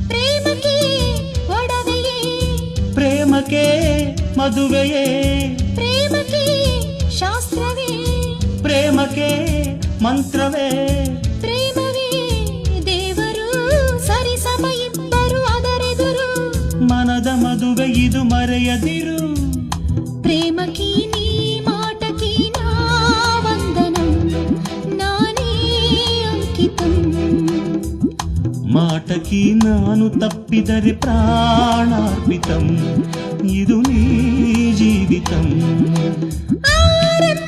ಪ್ರೇಮಕ್ಕೆ ಒಡವೆಯೇ, ಪ್ರೇಮಕ್ಕೆ ಮದುವೆಯೇ, ಪ್ರೇಮಕ್ಕೆ ಶಾಸ್ತ್ರವೇ, ಪ್ರೇಮಕ್ಕೆ ಮಂತ್ರವೇ, ಪ್ರೇಮವೇ ದೇವರು, ಸರಿಸಮ ಇಬ್ಬರು ಅದರೆದುರು, ಮನದ ಮದುವೆ ಇದು ಮರೆಯದಿರು. ಪ್ರೇಮಕೀ ನೀ ಮಾಟಕೀ ನಾ ವಂದನಂ, ನಾನೇ ಅಂಕಿತಂ. ಮಾಟಕಿ ನಾನು ತಪ್ಪಿದರೆ ಪ್ರಾಣಾರ್ಪಿತಂ, ಇದು ನೀ ಜೀವಿತಂ. ಆರಂಭ